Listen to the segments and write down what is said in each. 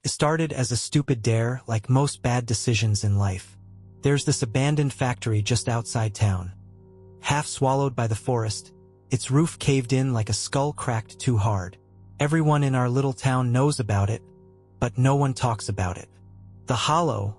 It started as a stupid dare, like most bad decisions in life. There's this abandoned factory just outside town. Half swallowed by the forest, its roof caved in like a skull cracked too hard. Everyone in our little town knows about it, but no one talks about it. The Hollow,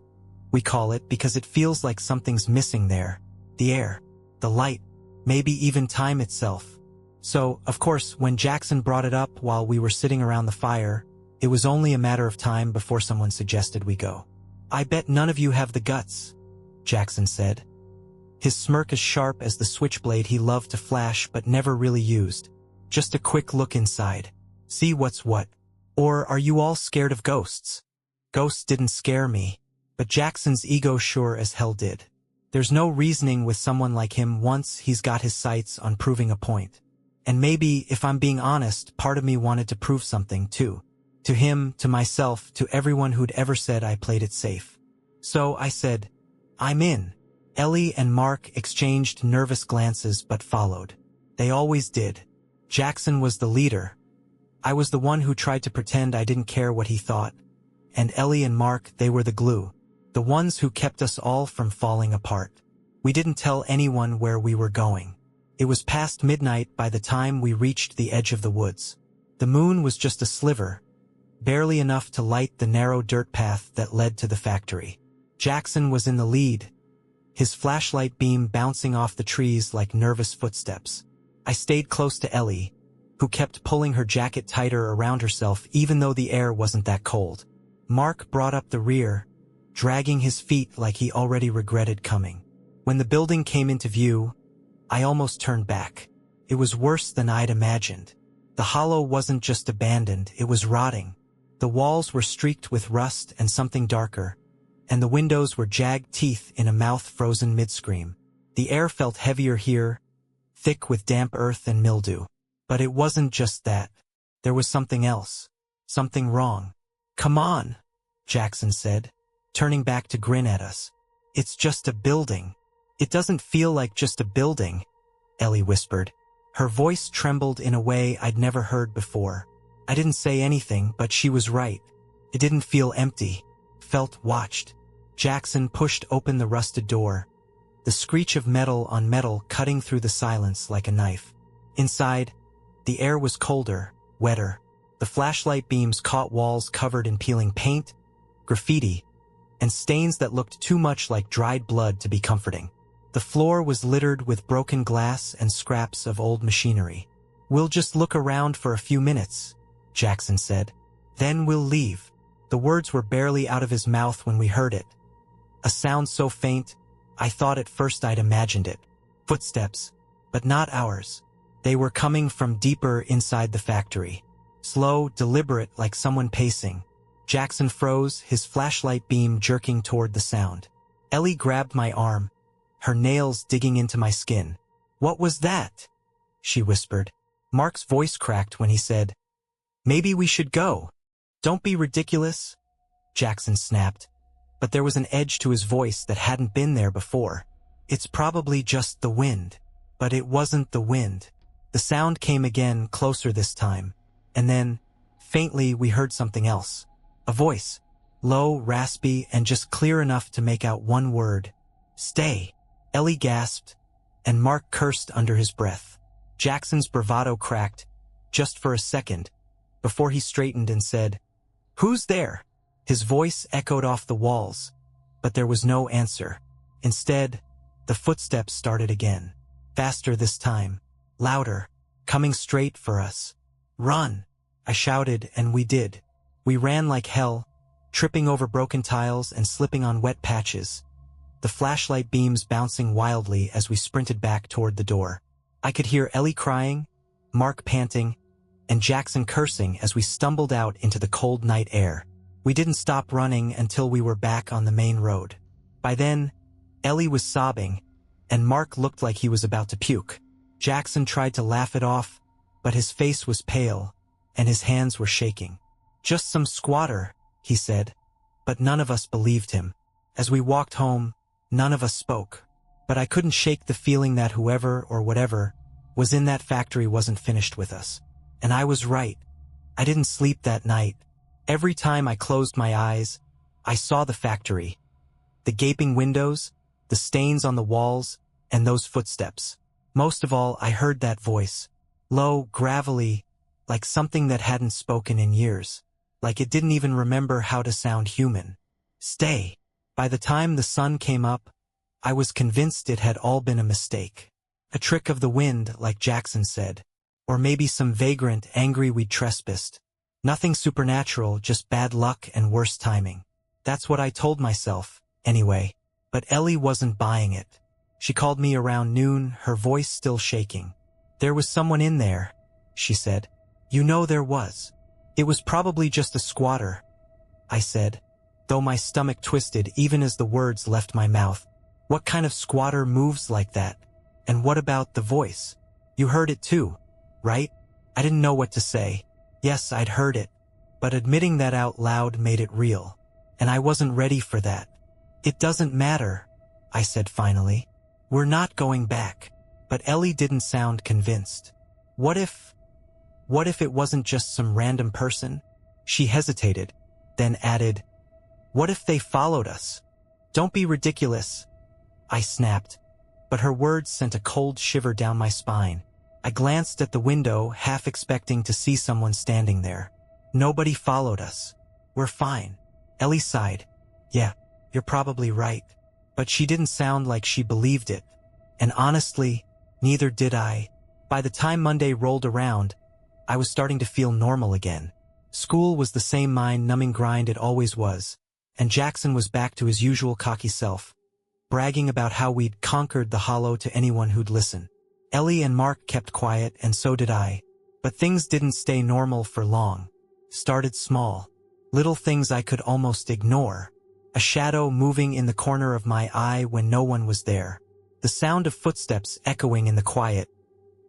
we call it because it feels like something's missing there. The air, the light, maybe even time itself. So, of course, when Jackson brought it up while we were sitting around the fire, it was only a matter of time before someone suggested we go. "I bet none of you have the guts," Jackson said. His smirk as sharp as the switchblade he loved to flash but never really used. "Just a quick look inside. See what's what. Or are you all scared of ghosts?" Ghosts didn't scare me, but Jackson's ego sure as hell did. There's no reasoning with someone like him once he's got his sights on proving a point. And maybe, if I'm being honest, part of me wanted to prove something too. To him, to myself, to everyone who'd ever said I played it safe. So I said, "I'm in." Ellie and Mark exchanged nervous glances but followed. They always did. Jackson was the leader. I was the one who tried to pretend I didn't care what he thought. And Ellie and Mark, they were the glue. The ones who kept us all from falling apart. We didn't tell anyone where we were going. It was past midnight by the time we reached the edge of the woods. The moon was just a sliver, barely enough to light the narrow dirt path that led to the factory. Jackson was in the lead, his flashlight beam bouncing off the trees like nervous footsteps. I stayed close to Ellie, who kept pulling her jacket tighter around herself even though the air wasn't that cold. Mark brought up the rear, dragging his feet like he already regretted coming. When the building came into view, I almost turned back. It was worse than I'd imagined. The Hollow wasn't just abandoned, it was rotting. The walls were streaked with rust and something darker, and the windows were jagged teeth in a mouth frozen mid-scream. The air felt heavier here, thick with damp earth and mildew. But it wasn't just that. There was something else. Something wrong. "Come on," Jackson said, turning back to grin at us. "It's just a building." "It doesn't feel like just a building," Ellie whispered. Her voice trembled in a way I'd never heard before. I didn't say anything, but she was right. It didn't feel empty. It felt watched. Jackson pushed open the rusted door, the screech of metal on metal cutting through the silence like a knife. Inside, the air was colder, wetter. The flashlight beams caught walls covered in peeling paint, graffiti, and stains that looked too much like dried blood to be comforting. The floor was littered with broken glass and scraps of old machinery. "We'll just look around for a few minutes," Jackson said. "Then we'll leave." The words were barely out of his mouth when we heard it. A sound so faint, I thought at first I'd imagined it. Footsteps, but not ours. They were coming from deeper inside the factory. Slow, deliberate, like someone pacing. Jackson froze, his flashlight beam jerking toward the sound. Ellie grabbed my arm, her nails digging into my skin. "What was that?" she whispered. Mark's voice cracked when he said, "Maybe we should go." "Don't be ridiculous," Jackson snapped, but there was an edge to his voice that hadn't been there before. "It's probably just the wind." But it wasn't the wind. The sound came again, closer this time, and then, faintly, we heard something else. A voice, low, raspy, and just clear enough to make out one word. "Stay." Ellie gasped, and Mark cursed under his breath. Jackson's bravado cracked, just for a second, before he straightened and said, "Who's there?" His voice echoed off the walls, but there was no answer. Instead, the footsteps started again. Faster this time, louder, coming straight for us. "Run!" I shouted, and we did. We ran like hell, tripping over broken tiles and slipping on wet patches, the flashlight beams bouncing wildly as we sprinted back toward the door. I could hear Ellie crying, Mark panting, and Jackson cursing as we stumbled out into the cold night air. We didn't stop running until we were back on the main road. By then, Ellie was sobbing, and Mark looked like he was about to puke. Jackson tried to laugh it off, but his face was pale, and his hands were shaking. "Just some squatter," he said, but none of us believed him. As we walked home, none of us spoke, but I couldn't shake the feeling that whoever or whatever was in that factory wasn't finished with us. And I was right. I didn't sleep that night, Every time I closed my eyes, I saw the factory. The gaping windows, the stains on the walls, and those footsteps. Most of all, I heard that voice. Low, gravelly, like something that hadn't spoken in years. Like it didn't even remember how to sound human. Stay. By the time the sun came up, I was convinced it had all been a mistake. A trick of the wind, like Jackson said. Or maybe some vagrant angry we'd trespassed. Nothing supernatural, just bad luck and worse timing. That's what I told myself, anyway. But Ellie wasn't buying it. She called me around noon, her voice still shaking. There was someone in there, she said. You know there was. It was probably just a squatter, I said, though my stomach twisted even as the words left my mouth. What kind of squatter moves like that? And what about the voice? You heard it too, right? I didn't know what to say. Yes, I'd heard it, but admitting that out loud made it real, and I wasn't ready for that. It doesn't matter, I said finally. We're not going back. But Ellie didn't sound convinced. What if it wasn't just some random person? She hesitated, then added, what if they followed us? Don't be ridiculous, I snapped, but her words sent a cold shiver down my spine. I glanced at the window, half expecting to see someone standing there. Nobody followed us. We're fine. Ellie sighed. Yeah, you're probably right. But she didn't sound like she believed it. And honestly, neither did I. By the time Monday rolled around, I was starting to feel normal again. School was the same mind-numbing grind it always was, and Jackson was back to his usual cocky self, bragging about how we'd conquered the Hollow to anyone who'd listen. Ellie and Mark kept quiet, and so did I. But things didn't stay normal for long. Started small. Little things I could almost ignore. A shadow moving in the corner of my eye when no one was there. The sound of footsteps echoing in the quiet,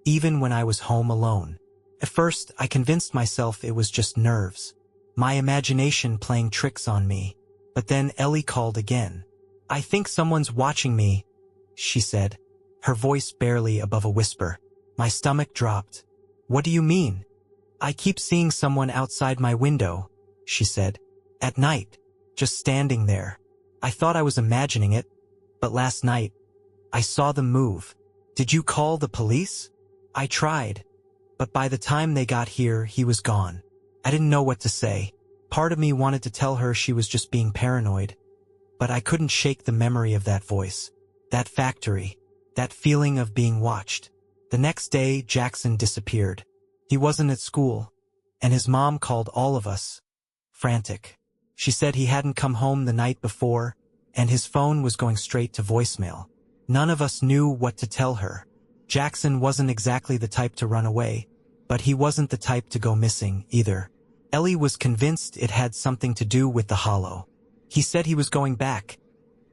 even when I was home alone. At first, I convinced myself it was just nerves. My imagination playing tricks on me. But then Ellie called again. I think someone's watching me, she said, her voice barely above a whisper. My stomach dropped. What do you mean? I keep seeing someone outside my window, she said. At night, just standing there. I thought I was imagining it, but last night, I saw them move. Did you call the police? I tried, but by the time they got here, he was gone. I didn't know what to say. Part of me wanted to tell her she was just being paranoid, but I couldn't shake the memory of that voice, that factory, that feeling of being watched. The next day, Jackson disappeared. He wasn't at school, and his mom called all of us, frantic. She said he hadn't come home the night before, and his phone was going straight to voicemail. None of us knew what to tell her. Jackson wasn't exactly the type to run away, but he wasn't the type to go missing either. Ellie was convinced it had something to do with the Hollow. He said he was going back.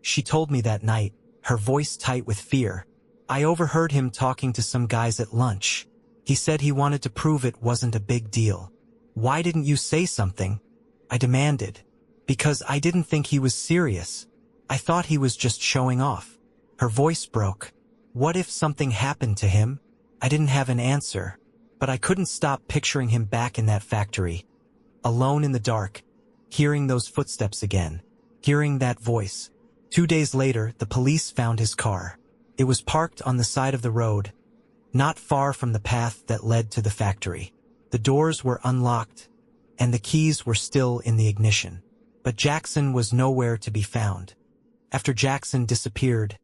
She told me that night, her voice tight with fear. I overheard him talking to some guys at lunch. He said he wanted to prove it wasn't a big deal. Why didn't you say something? I demanded. Because I didn't think he was serious. I thought he was just showing off. Her voice broke. What if something happened to him? I didn't have an answer, but I couldn't stop picturing him back in that factory. Alone in the dark, hearing those footsteps again, hearing that voice. 2 days later, the police found his car. It was parked on the side of the road, not far from the path that led to the factory. The doors were unlocked, and the keys were still in the ignition. But Jackson was nowhere to be found. After Jackson disappeared,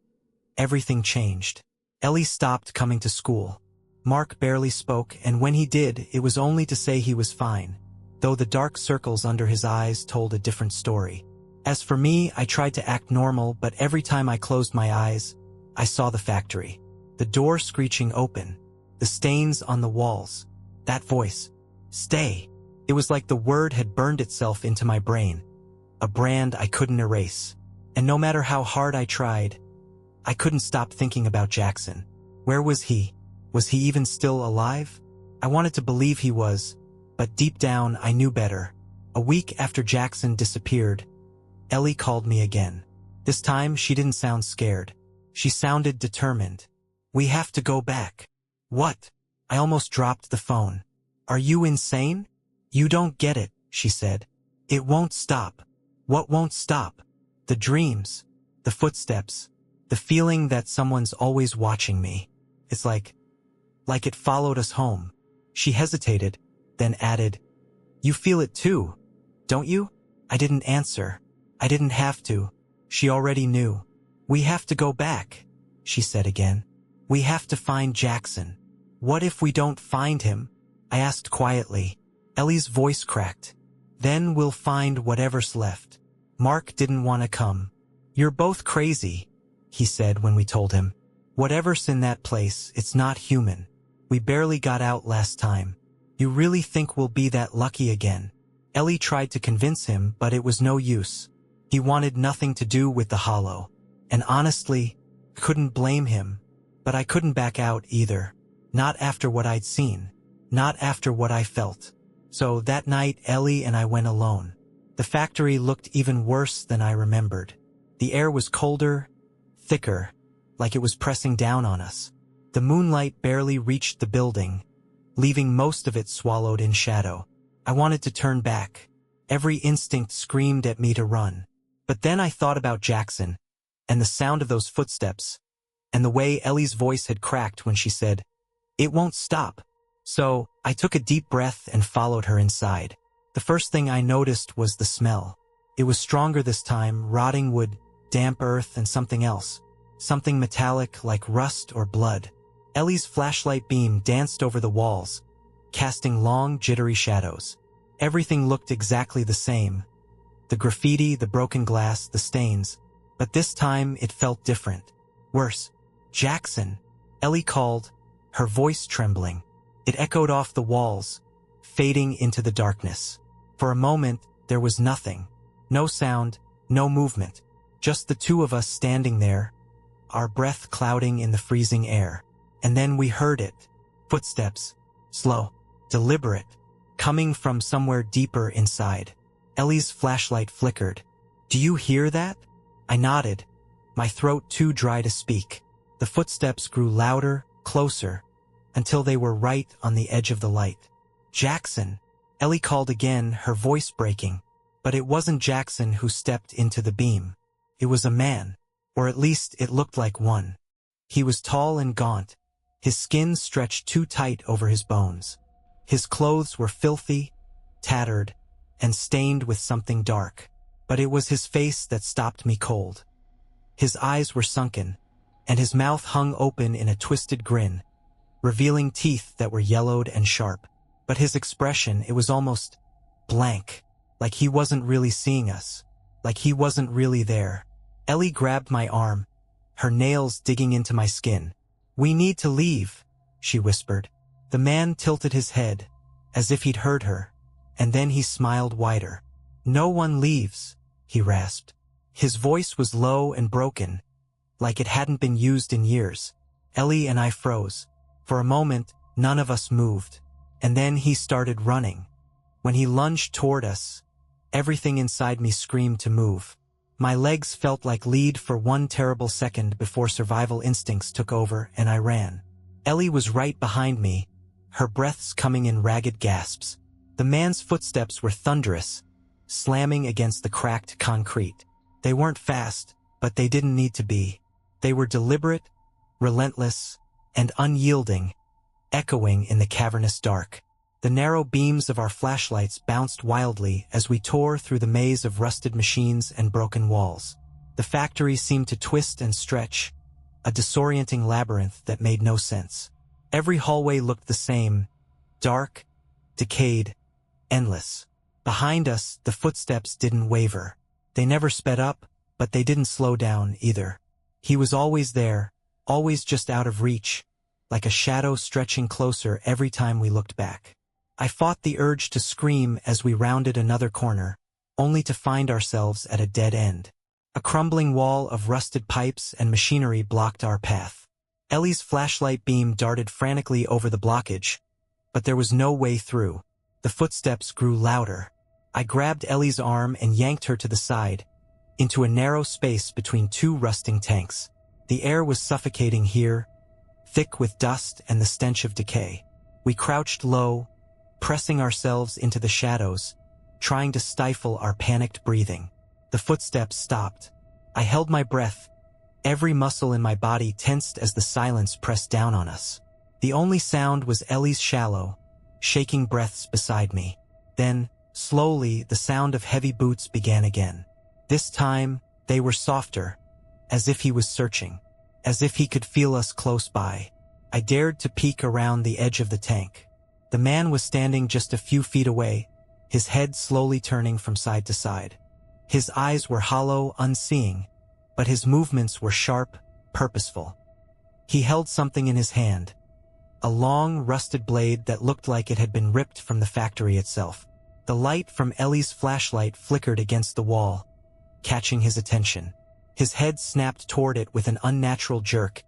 everything changed. Ellie stopped coming to school. Mark barely spoke, and when he did, it was only to say he was fine, though the dark circles under his eyes told a different story. As for me, I tried to act normal, but every time I closed my eyes, I saw the factory. The door screeching open, the stains on the walls, that voice, stay. It was like the word had burned itself into my brain, a brand I couldn't erase. And no matter how hard I tried, I couldn't stop thinking about Jackson. Where was he? Was he even still alive? I wanted to believe he was, but deep down I knew better. A week after Jackson disappeared, Ellie called me again. This time she didn't sound scared. She sounded determined. We have to go back. What? I almost dropped the phone. Are you insane? You don't get it, she said. It won't stop. What won't stop? The dreams, the footsteps, the feeling that someone's always watching me. It's like it followed us home. She hesitated, then added, "You feel it too, don't you?" I didn't answer. I didn't have to. She already knew. "We have to go back," she said again. "We have to find Jackson." "What if we don't find him?" I asked quietly. Ellie's voice cracked. "Then we'll find whatever's left." Mark didn't want to come. "You're both crazy," he said when we told him. "Whatever's in that place, it's not human. We barely got out last time. You really think we'll be that lucky again?" Ellie tried to convince him, but it was no use. He wanted nothing to do with the Hollow. And honestly, couldn't blame him. But I couldn't back out either. Not after what I'd seen. Not after what I felt. So that night, Ellie and I went alone. The factory looked even worse than I remembered. The air was colder, thicker, like it was pressing down on us. The moonlight barely reached the building, leaving most of it swallowed in shadow. I wanted to turn back. Every instinct screamed at me to run. But then I thought about Jackson, and the sound of those footsteps, and the way Ellie's voice had cracked when she said, "It won't stop." So I took a deep breath and followed her inside. The first thing I noticed was the smell. It was stronger this time, rotting wood, damp earth, and something else. Something metallic like rust or blood. Ellie's flashlight beam danced over the walls, casting long, jittery shadows. Everything looked exactly the same. The graffiti, the broken glass, the stains. But this time it felt different. Worse. "Jackson," Ellie called, her voice trembling. It echoed off the walls, fading into the darkness. For a moment, there was nothing. No sound, no movement. Just the two of us standing there, our breath clouding in the freezing air. And then we heard it. Footsteps. Slow. Deliberate. Coming from somewhere deeper inside. Ellie's flashlight flickered. "Do you hear that?" I nodded, my throat too dry to speak. The footsteps grew louder, closer, until they were right on the edge of the light. "Jackson," Ellie called again, her voice breaking. But it wasn't Jackson who stepped into the beam. It was a man, or at least it looked like one. He was tall and gaunt, his skin stretched too tight over his bones. His clothes were filthy, tattered, and stained with something dark. But it was his face that stopped me cold. His eyes were sunken, and his mouth hung open in a twisted grin, revealing teeth that were yellowed and sharp. But his expression, it was almost blank, like he wasn't really seeing us, like he wasn't really there. Ellie grabbed my arm, her nails digging into my skin. "We need to leave," she whispered. The man tilted his head, as if he'd heard her, and then he smiled wider. "No one leaves," he rasped. His voice was low and broken, like it hadn't been used in years. Ellie and I froze. For a moment, none of us moved. And then he started running. When he lunged toward us, everything inside me screamed to move. My legs felt like lead for one terrible second before survival instincts took over and I ran. Ellie was right behind me, her breaths coming in ragged gasps. The man's footsteps were thunderous, slamming against the cracked concrete. They weren't fast, but they didn't need to be. They were deliberate, relentless, and unyielding, echoing in the cavernous dark. The narrow beams of our flashlights bounced wildly as we tore through the maze of rusted machines and broken walls. The factory seemed to twist and stretch, a disorienting labyrinth that made no sense. Every hallway looked the same, dark, decayed, endless. Behind us, the footsteps didn't waver. They never sped up, but they didn't slow down either. He was always there, always just out of reach, like a shadow stretching closer every time we looked back. I fought the urge to scream as we rounded another corner, only to find ourselves at a dead end. A crumbling wall of rusted pipes and machinery blocked our path. Ellie's flashlight beam darted frantically over the blockage, but there was no way through. The footsteps grew louder. I grabbed Ellie's arm and yanked her to the side, into a narrow space between two rusting tanks. The air was suffocating here, thick with dust and the stench of decay. We crouched low, pressing ourselves into the shadows, trying to stifle our panicked breathing. The footsteps stopped. I held my breath, every muscle in my body tensed as the silence pressed down on us. The only sound was Ellie's shallow, shaking breaths beside me. Then, slowly, the sound of heavy boots began again. This time, they were softer, as if he was searching, as if he could feel us close by. I dared to peek around the edge of the tank. The man was standing just a few feet away, his head slowly turning from side to side. His eyes were hollow, unseeing, but his movements were sharp, purposeful. He held something in his hand, a long, rusted blade that looked like it had been ripped from the factory itself. The light from Ellie's flashlight flickered against the wall, catching his attention. His head snapped toward it with an unnatural jerk,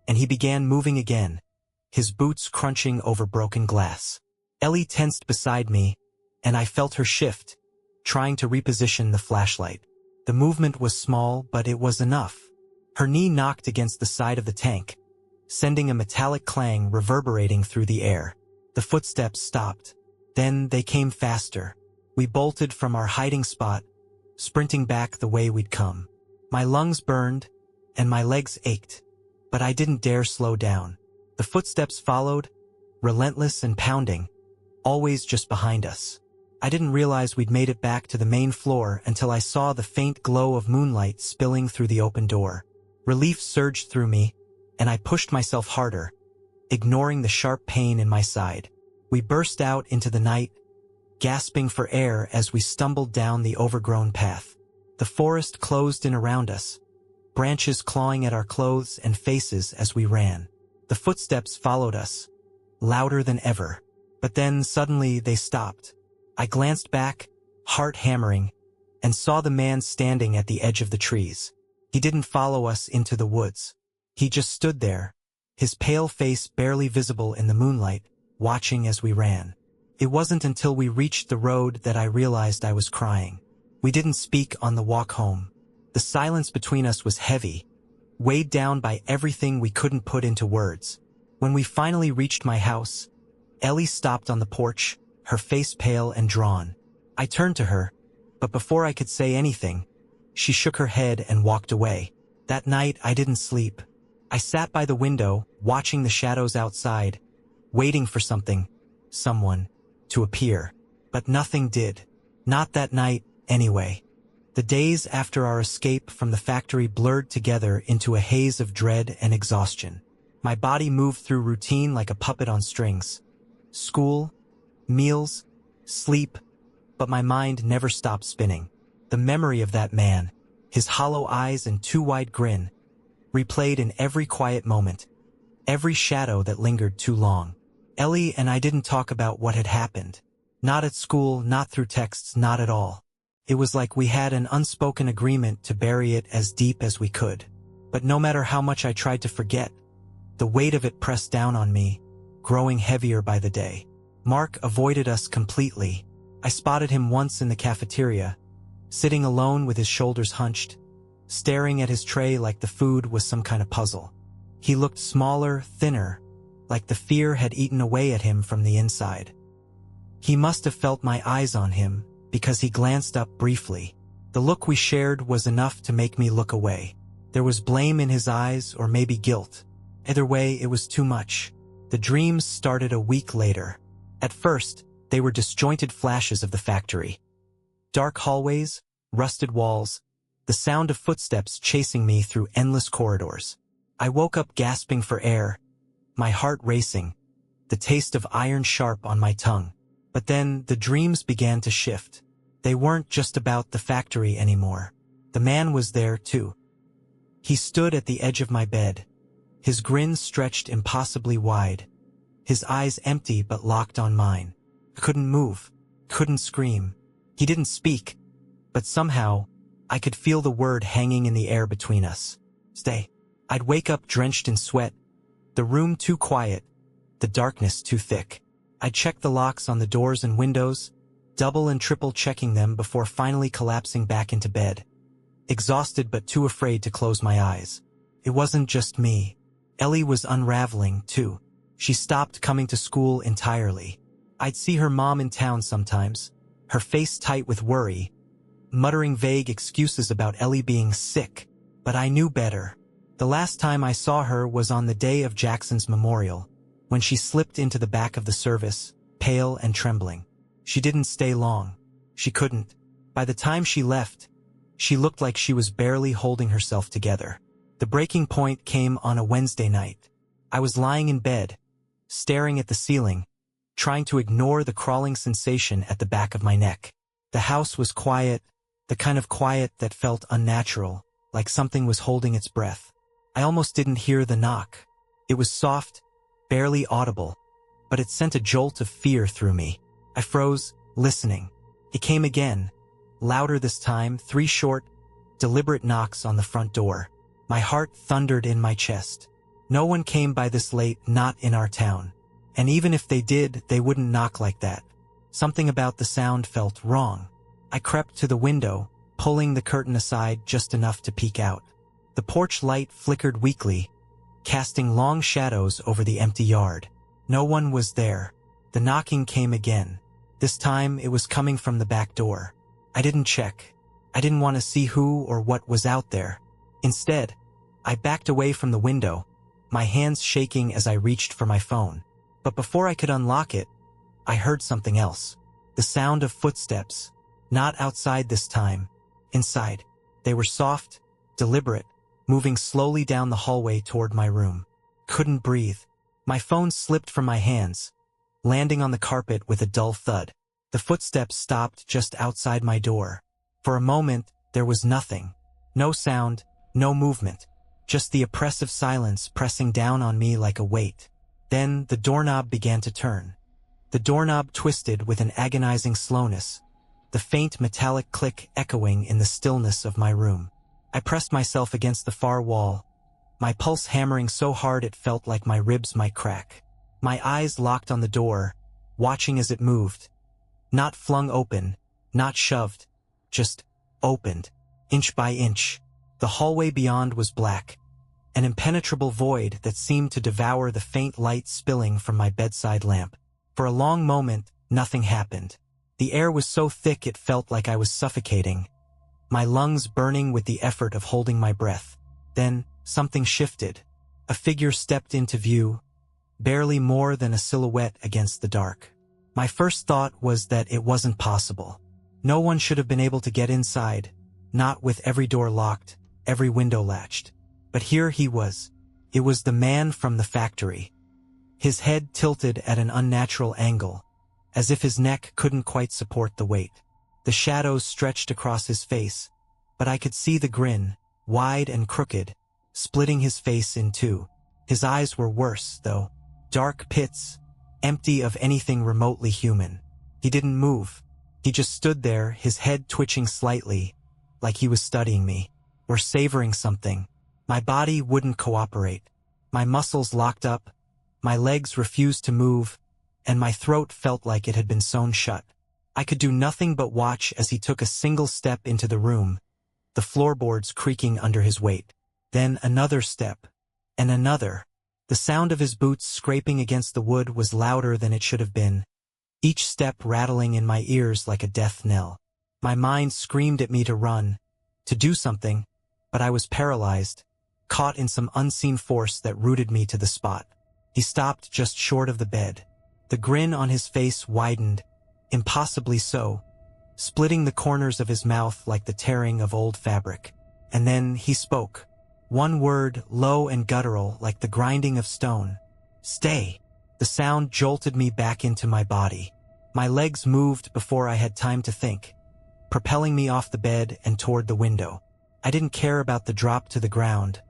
and he began moving again, his boots crunching over broken glass. Ellie tensed beside me, and I felt her shift, trying to reposition the flashlight. The movement was small, but it was enough. Her knee knocked against the side of the tank, sending a metallic clang reverberating through the air. The footsteps stopped. Then they came faster. We bolted from our hiding spot, sprinting back the way we'd come. My lungs burned, and my legs ached, but I didn't dare slow down. The footsteps followed, relentless and pounding, always just behind us. I didn't realize we'd made it back to the main floor until I saw the faint glow of moonlight spilling through the open door. Relief surged through me, and I pushed myself harder, ignoring the sharp pain in my side. We burst out into the night, gasping for air as we stumbled down the overgrown path. The forest closed in around us, branches clawing at our clothes and faces as we ran. The footsteps followed us, louder than ever. But then suddenly they stopped. I glanced back, heart hammering, and saw the man standing at the edge of the trees. He didn't follow us into the woods. He just stood there, his pale face barely visible in the moonlight, watching as we ran. It wasn't until we reached the road that I realized I was crying. We didn't speak on the walk home. The silence between us was heavy, weighed down by everything we couldn't put into words. When we finally reached my house, Ellie stopped on the porch, her face pale and drawn. I turned to her, but before I could say anything, she shook her head and walked away. That night, I didn't sleep. I sat by the window, watching the shadows outside, waiting for someone, to appear. But nothing did. Not that night, anyway. The days after our escape from the factory blurred together into a haze of dread and exhaustion. My body moved through routine like a puppet on strings. School, meals, sleep, but my mind never stopped spinning. The memory of that man, his hollow eyes and too wide grin, replayed in every quiet moment, every shadow that lingered too long. Ellie and I didn't talk about what had happened. Not at school, not through texts, not at all. It was like we had an unspoken agreement to bury it as deep as we could. But no matter how much I tried to forget, the weight of it pressed down on me, growing heavier by the day. Mark avoided us completely. I spotted him once in the cafeteria, sitting alone with his shoulders hunched, staring at his tray like the food was some kind of puzzle. He looked smaller, thinner, like the fear had eaten away at him from the inside. He must have felt my eyes on him, because he glanced up briefly. The look we shared was enough to make me look away. There was blame in his eyes, or maybe guilt. Either way, it was too much. The dreams started a week later. At first, they were disjointed flashes of the factory. Dark hallways, rusted walls, the sound of footsteps chasing me through endless corridors. I woke up gasping for air, my heart racing, the taste of iron sharp on my tongue. But then the dreams began to shift. They weren't just about the factory anymore. The man was there too. He stood at the edge of my bed, his grin stretched impossibly wide, his eyes empty but locked on mine. I couldn't move, couldn't scream. He didn't speak, but somehow I could feel the word hanging in the air between us. Stay. I'd wake up drenched in sweat, the room too quiet, the darkness too thick. I'd check the locks on the doors and windows, double and triple checking them before finally collapsing back into bed, exhausted but too afraid to close my eyes. It wasn't just me. Ellie was unraveling, too. She stopped coming to school entirely. I'd see her mom in town sometimes, her face tight with worry, muttering vague excuses about Ellie being sick. But I knew better. The last time I saw her was on the day of Jackson's memorial, when she slipped into the back of the service, pale and trembling. She didn't stay long. She couldn't. By the time she left, she looked like she was barely holding herself together. The breaking point came on a Wednesday night. I was lying in bed, staring at the ceiling, trying to ignore the crawling sensation at the back of my neck. The house was quiet, the kind of quiet that felt unnatural, like something was holding its breath. I almost didn't hear the knock. It was soft, barely audible, but it sent a jolt of fear through me. I froze, listening. It came again, louder this time, 3 short, deliberate knocks on the front door. My heart thundered in my chest. No one came by this late, not in our town. And even if they did, they wouldn't knock like that. Something about the sound felt wrong. I crept to the window, pulling the curtain aside just enough to peek out. The porch light flickered weakly, casting long shadows over the empty yard. No one was there. The knocking came again. This time it was coming from the back door. I didn't check. I didn't want to see who or what was out there. Instead, I backed away from the window, my hands shaking as I reached for my phone. But before I could unlock it, I heard something else. The sound of footsteps. Not outside this time. Inside. They were soft, deliberate, moving slowly down the hallway toward my room. Couldn't breathe. My phone slipped from my hands, landing on the carpet with a dull thud. The footsteps stopped just outside my door. For a moment, there was nothing. No sound, no movement. Just the oppressive silence pressing down on me like a weight. Then the doorknob began to turn. The doorknob twisted with an agonizing slowness, the faint metallic click echoing in the stillness of my room. I pressed myself against the far wall, my pulse hammering so hard it felt like my ribs might crack. My eyes locked on the door, watching as it moved. Not flung open, not shoved, just opened, inch by inch. The hallway beyond was black, an impenetrable void that seemed to devour the faint light spilling from my bedside lamp. For a long moment, nothing happened. The air was so thick it felt like I was suffocating, my lungs burning with the effort of holding my breath. Then, something shifted. A figure stepped into view, barely more than a silhouette against the dark. My first thought was that it wasn't possible. No one should have been able to get inside, not with every door locked, every window latched. But here he was. It was the man from the factory. His head tilted at an unnatural angle, as if his neck couldn't quite support the weight. The shadows stretched across his face, but I could see the grin, wide and crooked, splitting his face in two. His eyes were worse, though. Dark pits, empty of anything remotely human. He didn't move. He just stood there, his head twitching slightly, like he was studying me, or savoring something. My body wouldn't cooperate. My muscles locked up, my legs refused to move, and my throat felt like it had been sewn shut. I could do nothing but watch as he took a single step into the room, the floorboards creaking under his weight. Then another step, and another. The sound of his boots scraping against the wood was louder than it should have been, each step rattling in my ears like a death knell. My mind screamed at me to run, to do something, but I was paralyzed, caught in some unseen force that rooted me to the spot. He stopped just short of the bed. The grin on his face widened, impossibly so, splitting the corners of his mouth like the tearing of old fabric. And then he spoke. One word, low and guttural like the grinding of stone. "Stay." The sound jolted me back into my body. My legs moved before I had time to think, propelling me off the bed and toward the window. I didn't care about the drop to the ground.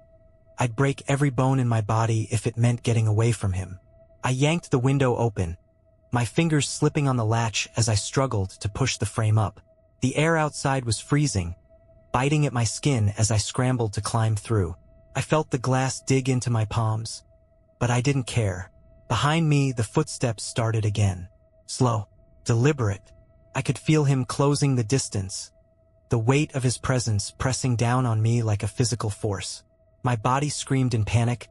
I'd break every bone in my body if it meant getting away from him. I yanked the window open, my fingers slipping on the latch as I struggled to push the frame up. The air outside was freezing, biting at my skin as I scrambled to climb through. I felt the glass dig into my palms, but I didn't care. Behind me, the footsteps started again. Slow, deliberate. I could feel him closing the distance, the weight of his presence pressing down on me like a physical force. My body screamed in panic,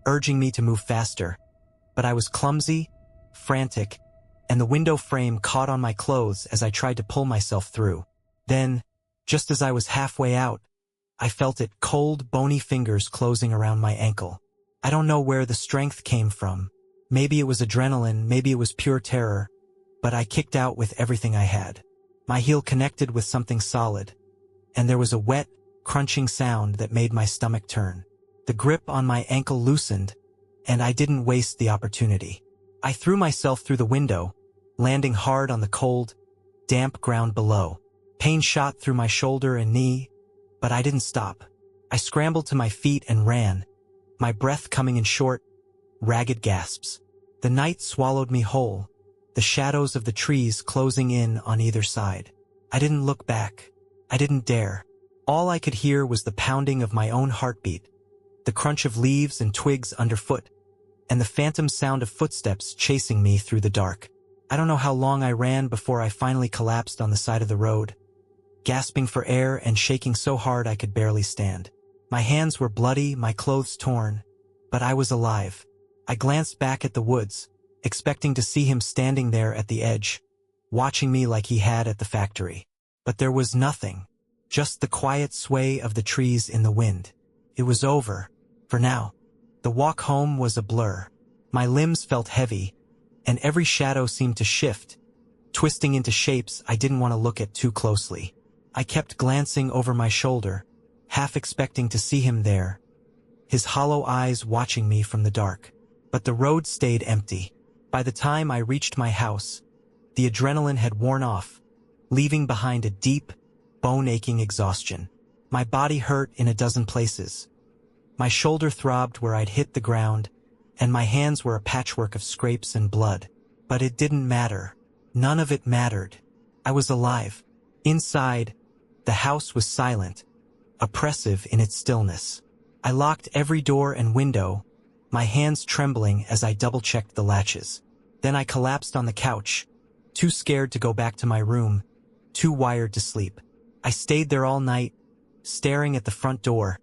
urging me to move faster. But I was clumsy, frantic, and the window frame caught on my clothes as I tried to pull myself through. Then, just as I was halfway out, I felt it, cold, bony fingers closing around my ankle. I don't know where the strength came from. Maybe it was adrenaline, maybe it was pure terror, but I kicked out with everything I had. My heel connected with something solid, and there was a wet, crunching sound that made my stomach turn. The grip on my ankle loosened, and I didn't waste the opportunity. I threw myself through the window, landing hard on the cold, damp ground below. Pain shot through my shoulder and knee, but I didn't stop. I scrambled to my feet and ran, my breath coming in short, ragged gasps. The night swallowed me whole, the shadows of the trees closing in on either side. I didn't look back. I didn't dare. All I could hear was the pounding of my own heartbeat, the crunch of leaves and twigs underfoot, and the phantom sound of footsteps chasing me through the dark. I don't know how long I ran before I finally collapsed on the side of the road, gasping for air and shaking so hard I could barely stand. My hands were bloody, my clothes torn, but I was alive. I glanced back at the woods, expecting to see him standing there at the edge, watching me like he had at the factory. But there was nothing, just the quiet sway of the trees in the wind. It was over, for now. The walk home was a blur. My limbs felt heavy, and every shadow seemed to shift, twisting into shapes I didn't want to look at too closely. I kept glancing over my shoulder, half expecting to see him there, his hollow eyes watching me from the dark. But the road stayed empty. By the time I reached my house, the adrenaline had worn off, leaving behind a deep, bone-aching exhaustion. My body hurt in a dozen places. My shoulder throbbed where I'd hit the ground, and my hands were a patchwork of scrapes and blood. But it didn't matter. None of it mattered. I was alive. Inside, the house was silent, oppressive in its stillness. I locked every door and window, my hands trembling as I double-checked the latches. Then I collapsed on the couch, too scared to go back to my room, too wired to sleep. I stayed there all night, staring at the front door,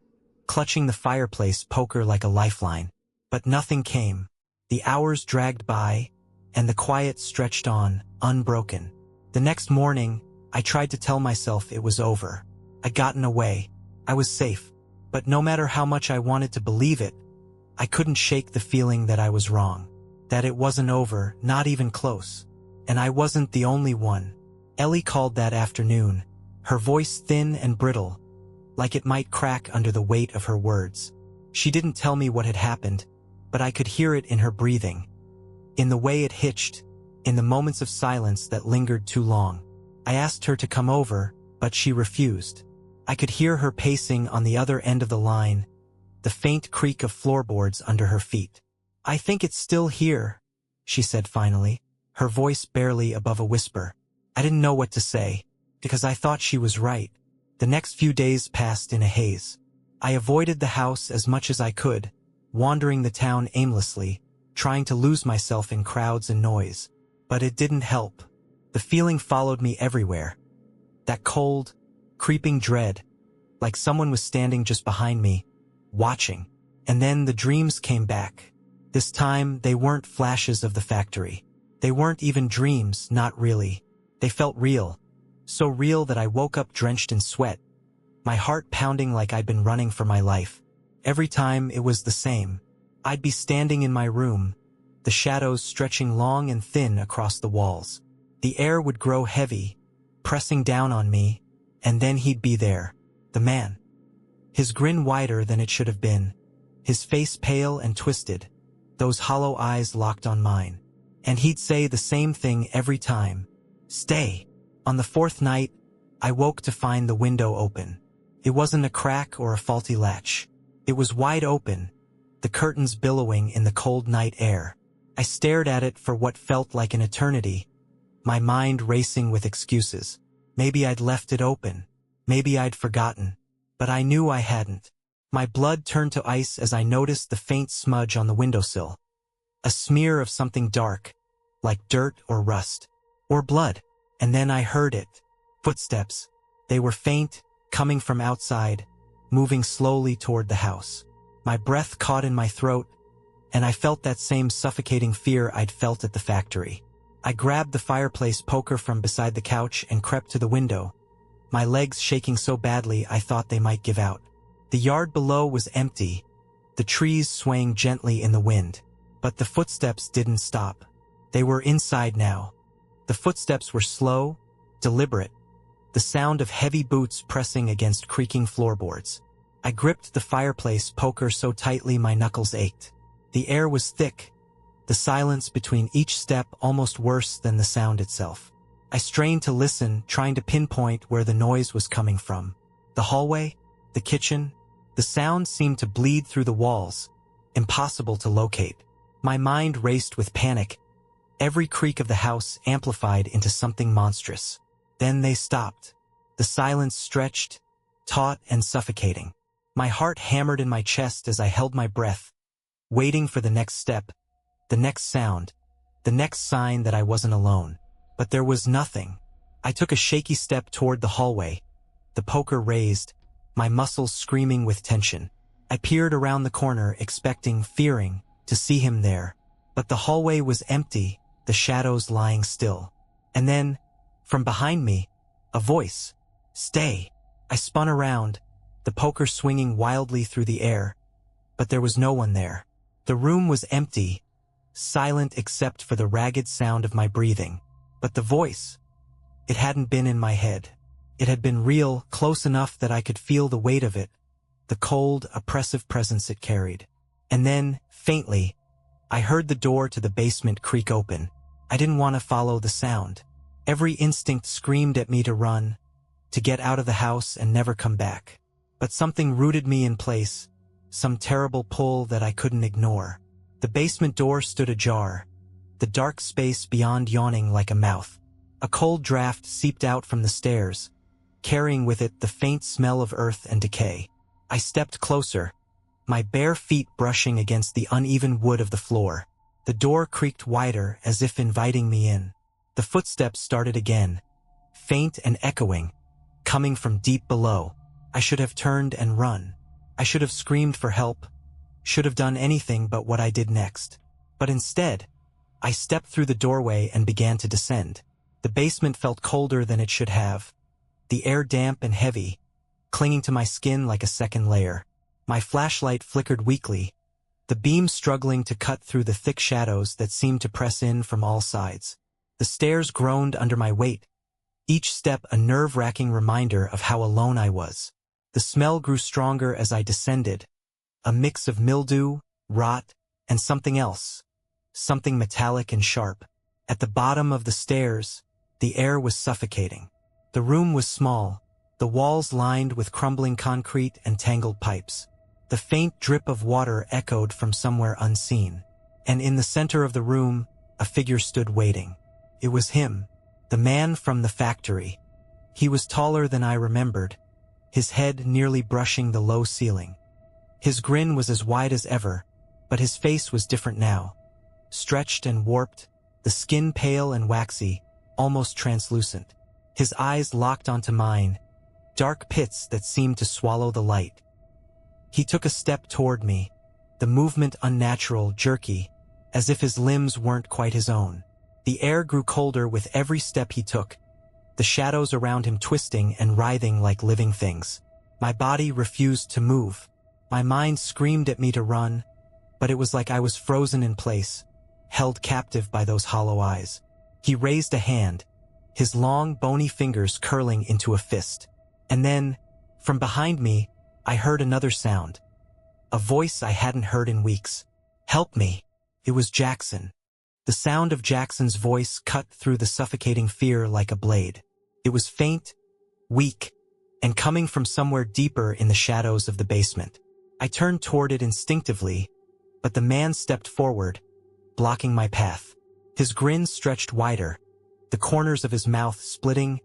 clutching the fireplace poker like a lifeline. But nothing came. The hours dragged by, and the quiet stretched on, unbroken. The next morning, I tried to tell myself it was over. I'd gotten away. I was safe. But no matter how much I wanted to believe it, I couldn't shake the feeling that I was wrong. That it wasn't over, not even close. And I wasn't the only one. Ellie called that afternoon, her voice thin and brittle, like it might crack under the weight of her words. She didn't tell me what had happened, but I could hear it in her breathing, in the way it hitched, in the moments of silence that lingered too long. I asked her to come over, but she refused. I could hear her pacing on the other end of the line, the faint creak of floorboards under her feet. "I think it's still here," she said finally, her voice barely above a whisper. I didn't know what to say, because I thought she was right. The next few days passed in a haze. I avoided the house as much as I could, wandering the town aimlessly, trying to lose myself in crowds and noise. But it didn't help. The feeling followed me everywhere. That cold, creeping dread, like someone was standing just behind me, watching. And then the dreams came back. This time, they weren't flashes of the factory. They weren't even dreams, not really. They felt real. So real that I woke up drenched in sweat, my heart pounding like I'd been running for my life. Every time it was the same. I'd be standing in my room, the shadows stretching long and thin across the walls. The air would grow heavy, pressing down on me, and then he'd be there, the man. His grin wider than it should have been, his face pale and twisted, those hollow eyes locked on mine. And he'd say the same thing every time. "Stay." On the fourth night, I woke to find the window open. It wasn't a crack or a faulty latch. It was wide open, the curtains billowing in the cold night air. I stared at it for what felt like an eternity, my mind racing with excuses. Maybe I'd left it open. Maybe I'd forgotten. But I knew I hadn't. My blood turned to ice as I noticed the faint smudge on the windowsill. A smear of something dark, like dirt or rust, or blood. And then I heard it. Footsteps. They were faint, coming from outside, moving slowly toward the house. My breath caught in my throat, and I felt that same suffocating fear I'd felt at the factory. I grabbed the fireplace poker from beside the couch and crept to the window, my legs shaking so badly I thought they might give out. The yard below was empty, the trees swaying gently in the wind. But the footsteps didn't stop. They were inside now. The footsteps were slow, deliberate, the sound of heavy boots pressing against creaking floorboards. I gripped the fireplace poker so tightly my knuckles ached. The air was thick, the silence between each step almost worse than the sound itself. I strained to listen, trying to pinpoint where the noise was coming from. The hallway, the kitchen, the sound seemed to bleed through the walls, impossible to locate. My mind raced with panic, every creak of the house amplified into something monstrous. Then they stopped. The silence stretched, taut and suffocating. My heart hammered in my chest as I held my breath, waiting for the next step, the next sound, the next sign that I wasn't alone. But there was nothing. I took a shaky step toward the hallway, the poker raised, my muscles screaming with tension. I peered around the corner, expecting, fearing, to see him there. But the hallway was empty, the shadows lying still. And then, from behind me, a voice. "Stay." I spun around, the poker swinging wildly through the air. But there was no one there. The room was empty, silent except for the ragged sound of my breathing. But the voice, it hadn't been in my head. It had been real, close enough that I could feel the weight of it, the cold, oppressive presence it carried. And then, faintly, I heard the door to the basement creak open. I didn't want to follow the sound. Every instinct screamed at me to run, to get out of the house and never come back. But something rooted me in place, some terrible pull that I couldn't ignore. The basement door stood ajar, the dark space beyond yawning like a mouth. A cold draft seeped out from the stairs, carrying with it the faint smell of earth and decay. I stepped closer, my bare feet brushing against the uneven wood of the floor. The door creaked wider as if inviting me in. The footsteps started again, faint and echoing, coming from deep below. I should have turned and run. I should have screamed for help, should have done anything but what I did next. But instead, I stepped through the doorway and began to descend. The basement felt colder than it should have, the air damp and heavy, clinging to my skin like a second layer. My flashlight flickered weakly, the beam struggling to cut through the thick shadows that seemed to press in from all sides. The stairs groaned under my weight, each step a nerve-wracking reminder of how alone I was. The smell grew stronger as I descended, a mix of mildew, rot, and something else, something metallic and sharp. At the bottom of the stairs, the air was suffocating. The room was small, the walls lined with crumbling concrete and tangled pipes. The faint drip of water echoed from somewhere unseen. And in the center of the room, a figure stood waiting. It was him, the man from the factory. He was taller than I remembered, his head nearly brushing the low ceiling. His grin was as wide as ever, but his face was different now. Stretched and warped, the skin pale and waxy, almost translucent. His eyes locked onto mine, dark pits that seemed to swallow the light. He took a step toward me, the movement unnatural, jerky, as if his limbs weren't quite his own. The air grew colder with every step he took, the shadows around him twisting and writhing like living things. My body refused to move. My mind screamed at me to run, but it was like I was frozen in place, held captive by those hollow eyes. He raised a hand, his long, bony fingers curling into a fist. And then, from behind me, I heard another sound. A voice I hadn't heard in weeks. "Help me." It was Jackson. The sound of Jackson's voice cut through the suffocating fear like a blade. It was faint, weak, and coming from somewhere deeper in the shadows of the basement. I turned toward it instinctively, but the man stepped forward, blocking my path. His grin stretched wider, the corners of his mouth splitting,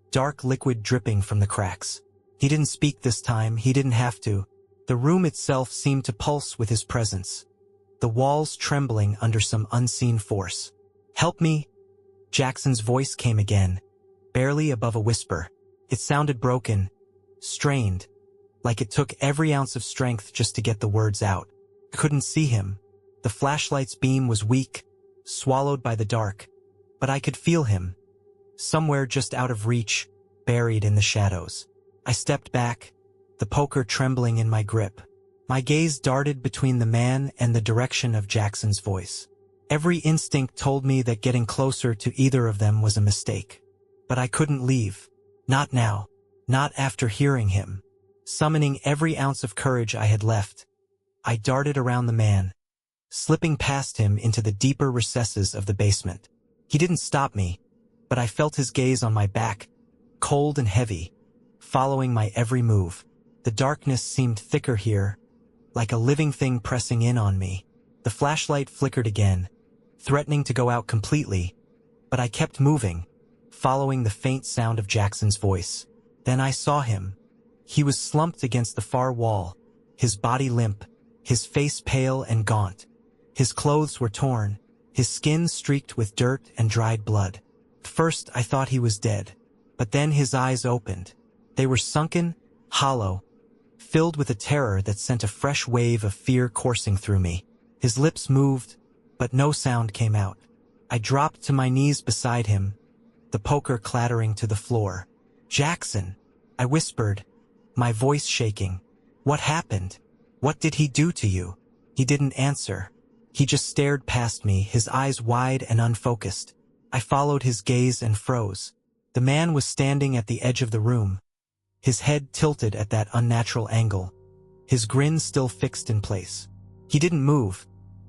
dark liquid dripping from the cracks. He didn't speak this time, he didn't have to. The room itself seemed to pulse with his presence, the walls trembling under some unseen force. "Help me," Jackson's voice came again, barely above a whisper. It sounded broken, strained, like it took every ounce of strength just to get the words out. I couldn't see him. The flashlight's beam was weak, swallowed by the dark, but I could feel him, somewhere just out of reach, buried in the shadows. I stepped back, the poker trembling in my grip. My gaze darted between the man and the direction of Jackson's voice. Every instinct told me that getting closer to either of them was a mistake. But I couldn't leave. Not now. Not after hearing him. Summoning every ounce of courage I had left, I darted around the man, slipping past him into the deeper recesses of the basement. He didn't stop me, but I felt his gaze on my back, cold and heavy, following my every move. The darkness seemed thicker here, like a living thing pressing in on me. The flashlight flickered again, threatening to go out completely, but I kept moving, following the faint sound of Jackson's voice. Then I saw him. He was slumped against the far wall, his body limp, his face pale and gaunt. His clothes were torn, his skin streaked with dirt and dried blood. At first I thought he was dead, but then his eyes opened. They were sunken, hollow, filled with a terror that sent a fresh wave of fear coursing through me. His lips moved, but no sound came out. I dropped to my knees beside him, the poker clattering to the floor. "Jackson," I whispered, my voice shaking. "What happened? What did he do to you?" He didn't answer. He just stared past me, his eyes wide and unfocused. I followed his gaze and froze. The man was standing at the edge of the room, his head tilted at that unnatural angle, his grin still fixed in place. He didn't move,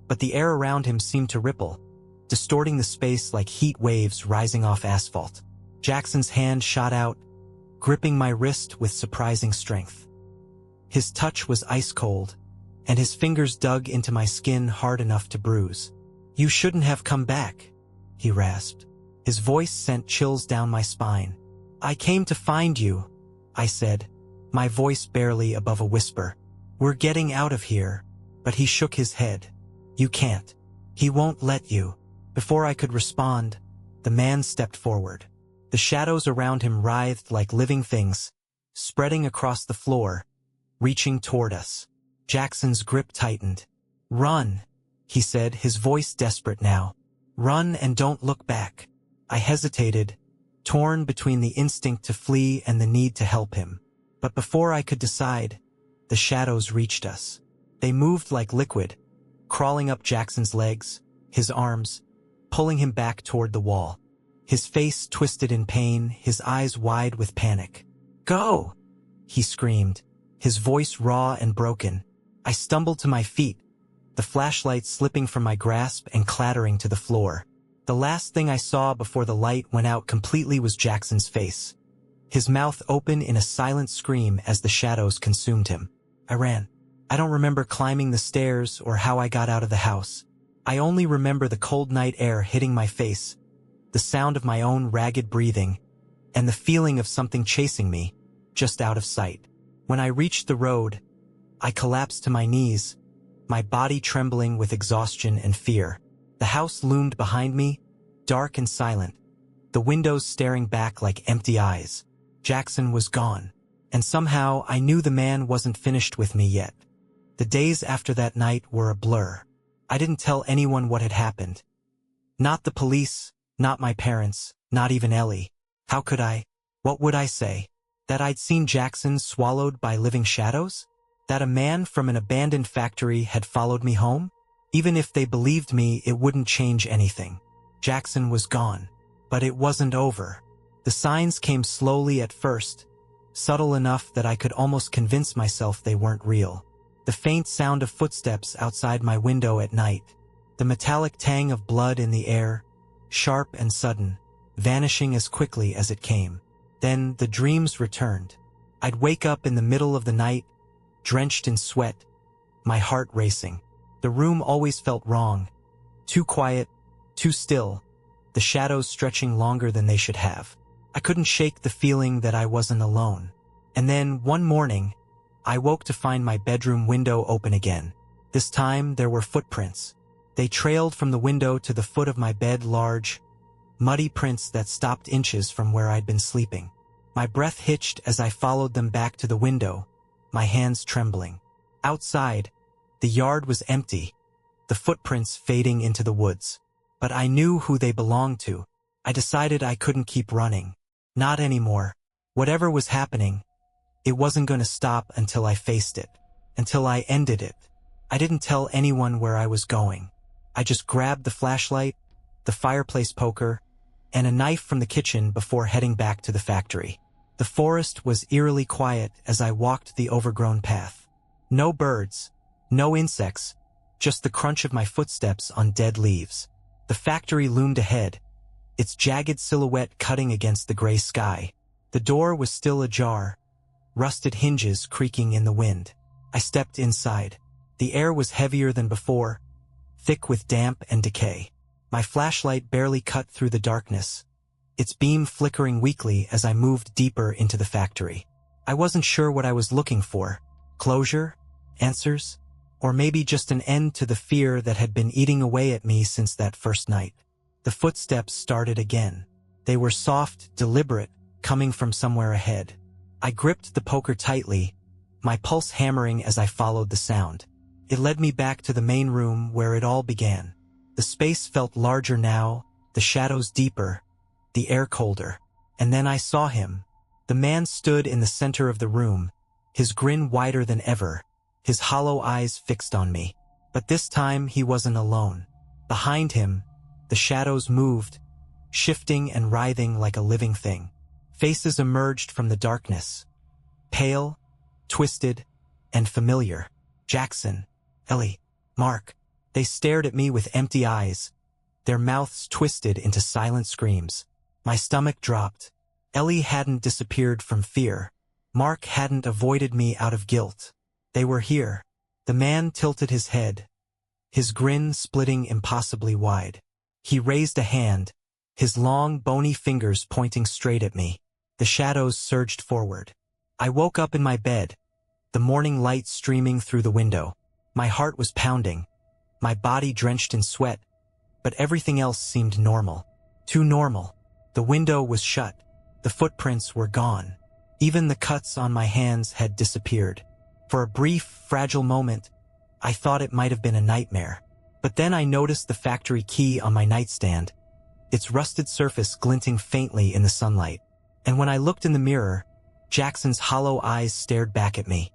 but the air around him seemed to ripple, distorting the space like heat waves rising off asphalt. Jackson's hand shot out, gripping my wrist with surprising strength. His touch was ice cold, and his fingers dug into my skin hard enough to bruise. "You shouldn't have come back," he rasped. His voice sent chills down my spine. "I came to find you," I said, my voice barely above a whisper. "We're getting out of here." But he shook his head. "You can't. He won't let you." Before I could respond, the man stepped forward. The shadows around him writhed like living things, spreading across the floor, reaching toward us. Jackson's grip tightened. "Run," he said, his voice desperate now. "Run and don't look back." I hesitated, torn between the instinct to flee and the need to help him. But before I could decide, the shadows reached us. They moved like liquid, crawling up Jackson's legs, his arms, pulling him back toward the wall. His face twisted in pain, his eyes wide with panic. "Go!" he screamed, his voice raw and broken. I stumbled to my feet, the flashlight slipping from my grasp and clattering to the floor. The last thing I saw before the light went out completely was Jackson's face, his mouth open in a silent scream as the shadows consumed him. I ran. I don't remember climbing the stairs or how I got out of the house. I only remember the cold night air hitting my face, the sound of my own ragged breathing, and the feeling of something chasing me, just out of sight. When I reached the road, I collapsed to my knees, my body trembling with exhaustion and fear. The house loomed behind me, dark and silent, the windows staring back like empty eyes. Jackson was gone, and somehow I knew the man wasn't finished with me yet. The days after that night were a blur. I didn't tell anyone what had happened. Not the police, not my parents, not even Ellie. How could I? What would I say? That I'd seen Jackson swallowed by living shadows? That a man from an abandoned factory had followed me home? Even if they believed me, it wouldn't change anything. Jackson was gone. But it wasn't over. The signs came slowly at first, subtle enough that I could almost convince myself they weren't real. The faint sound of footsteps outside my window at night, the metallic tang of blood in the air, sharp and sudden, vanishing as quickly as it came. Then the dreams returned. I'd wake up in the middle of the night, drenched in sweat, my heart racing. The room always felt wrong. Too quiet, too still, the shadows stretching longer than they should have. I couldn't shake the feeling that I wasn't alone. And then, one morning, I woke to find my bedroom window open again. This time, there were footprints. They trailed from the window to the foot of my bed, large, muddy prints that stopped inches from where I'd been sleeping. My breath hitched as I followed them back to the window, my hands trembling. Outside, the yard was empty, the footprints fading into the woods. But I knew who they belonged to. I decided I couldn't keep running. Not anymore. Whatever was happening, it wasn't going to stop until I faced it. Until I ended it. I didn't tell anyone where I was going. I just grabbed the flashlight, the fireplace poker, and a knife from the kitchen before heading back to the factory. The forest was eerily quiet as I walked the overgrown path. No birds, no insects, just the crunch of my footsteps on dead leaves. The factory loomed ahead, its jagged silhouette cutting against the gray sky. The door was still ajar, rusted hinges creaking in the wind. I stepped inside. The air was heavier than before, thick with damp and decay. My flashlight barely cut through the darkness, its beam flickering weakly as I moved deeper into the factory. I wasn't sure what I was looking for. Closure? Answers? Or maybe just an end to the fear that had been eating away at me since that first night. The footsteps started again. They were soft, deliberate, coming from somewhere ahead. I gripped the poker tightly, my pulse hammering as I followed the sound. It led me back to the main room where it all began. The space felt larger now, the shadows deeper, the air colder. And then I saw him. The man stood in the center of the room, his grin wider than ever, his hollow eyes fixed on me. But this time he wasn't alone. Behind him, the shadows moved, shifting and writhing like a living thing. Faces emerged from the darkness. Pale, twisted, and familiar. Jackson, Ellie, Mark. They stared at me with empty eyes, their mouths twisted into silent screams. My stomach dropped. Ellie hadn't disappeared from fear. Mark hadn't avoided me out of guilt. They were here. The man tilted his head, his grin splitting impossibly wide. He raised a hand, his long, bony fingers pointing straight at me. The shadows surged forward. I woke up in my bed, the morning light streaming through the window. My heart was pounding, my body drenched in sweat, but everything else seemed normal. Too normal. The window was shut. The footprints were gone. Even the cuts on my hands had disappeared. For a brief, fragile moment, I thought it might have been a nightmare. But then I noticed the factory key on my nightstand, its rusted surface glinting faintly in the sunlight. And when I looked in the mirror, Jackson's hollow eyes stared back at me.